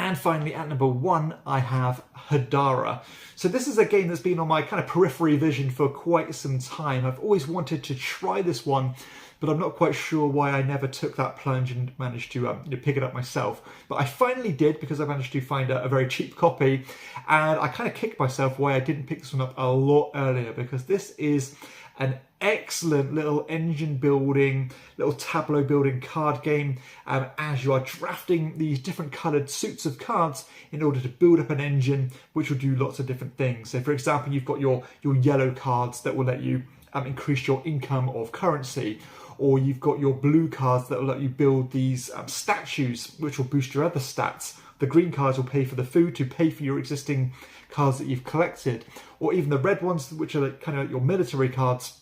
And finally, at number 1, I have Hadara. So this is a game that's been on my kind of periphery vision for quite some time. I've always wanted to try this one, but I'm not quite sure why I never took that plunge and managed to pick it up myself. But I finally did, because I managed to find a very cheap copy, and I kind of kicked myself why I didn't pick this one up a lot earlier, because this is an excellent little engine building, little tableau building card game as you are drafting these different coloured suits of cards in order to build up an engine which will do lots of different things. So for example, you've got your yellow cards that will let you increase your income of currency, or you've got your blue cards that will let you build these statues which will boost your other stats. The green cards will pay for the food to pay for your existing cards that you've collected, or even the red ones, which are kind of like your military cards,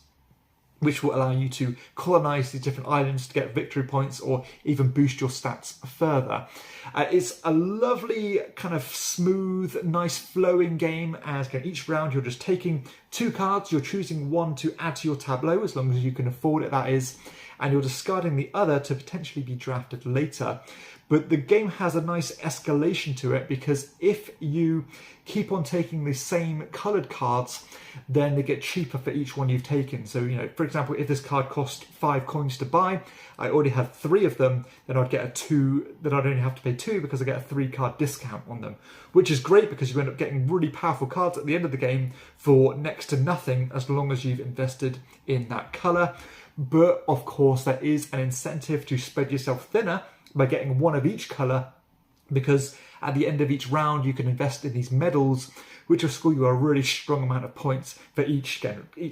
which will allow you to colonize these different islands to get victory points or even boost your stats further. It's a lovely kind of smooth, nice flowing game, as each round you're just taking 2 cards, you're choosing one to add to your tableau, as long as you can afford it, that is, and you're discarding the other to potentially be drafted later. But the game has a nice escalation to it, because if you keep on taking the same coloured cards, then they get cheaper for each one you've taken. So, for example, if this card cost 5 coins to buy, I already have 3 of them, then I'd get a 2, then I'd only have to pay 2 because I get a 3 card discount on them, which is great because you end up getting really powerful cards at the end of the game for next to nothing, as long as you've invested in that colour. But of course, there is an incentive to spread yourself thinner by getting one of each colour, because at the end of each round you can invest in these medals which will score you a really strong amount of points for each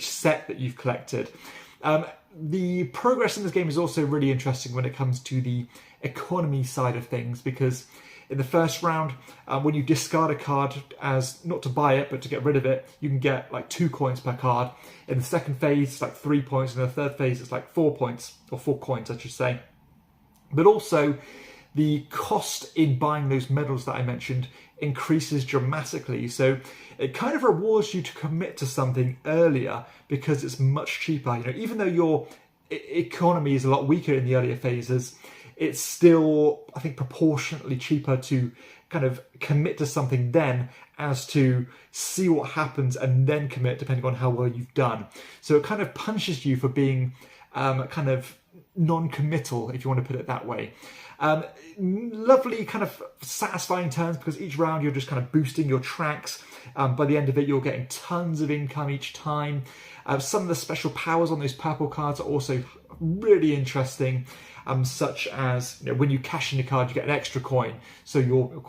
set that you've collected. The progress in this game is also really interesting when it comes to the economy side of things, because in the first round, when you discard a card as not to buy it but to get rid of it, you can get like 2 coins per card. In the second phase, it's like 3 points, and in the third phase, it's like 4 points, or 4 coins, I should say. But also, the cost in buying those medals that I mentioned increases dramatically. So it kind of rewards you to commit to something earlier because it's much cheaper. Even though your economy is a lot weaker in the earlier phases, it's still, I think, proportionately cheaper to kind of commit to something then as to see what happens and then commit, depending on how well you've done. So it kind of punishes you for being kind of non-committal, if you want to put it that way. Lovely kind of satisfying turns, because each round you're just kind of boosting your tracks. By the end of it, you're getting tons of income each time. Some of the special powers on those purple cards are also really interesting, such as when you cash in a card, you get an extra coin, so your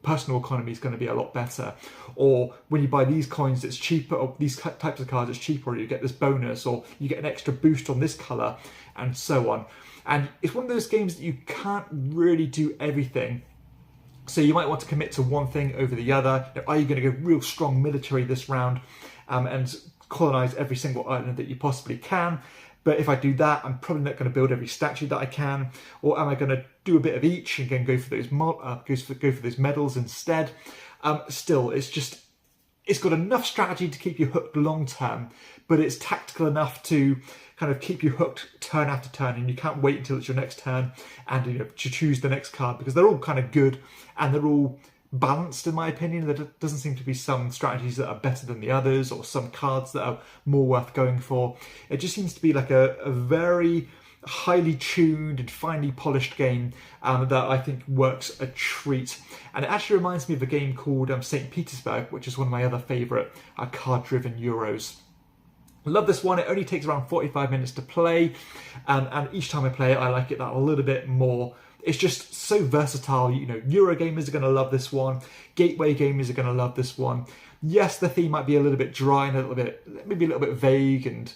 personal economy is going to be a lot better. Or when you buy these coins, it's cheaper, or these types of cards, it's cheaper, or you get this bonus, or you get an extra boost on this colour, and so on. And it's one of those games that you can't really do everything. So you might want to commit to one thing over the other. Are you going to go real strong military this round and colonise every single island that you possibly can? But if I do that, I'm probably not going to build every statue that I can. Or am I going to do a bit of each and again go for those medals instead? Still, it's got enough strategy to keep you hooked long term, but it's tactical enough to kind of keep you hooked turn after turn, and you can't wait until it's your next turn and to choose the next card, because they're all kind of good and they're all balanced, in my opinion. There doesn't seem to be some strategies that are better than the others, or some cards that are more worth going for. It just seems to be like a very highly tuned and finely polished game that I think works a treat. And it actually reminds me of a game called St. Petersburg, which is one of my other favourite card-driven Euros. Love this one. It only takes around 45 minutes to play, and each time I play it, I like it that a little bit more. It's just so versatile. Euro gamers are going to love this one. Gateway gamers are going to love this one. Yes, the theme might be a little bit dry and maybe a little bit vague, and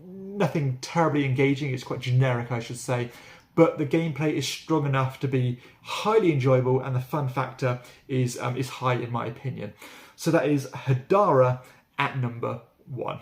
nothing terribly engaging. It's quite generic, I should say. But the gameplay is strong enough to be highly enjoyable, and the fun factor is high, in my opinion. So that is Hadara at number 1.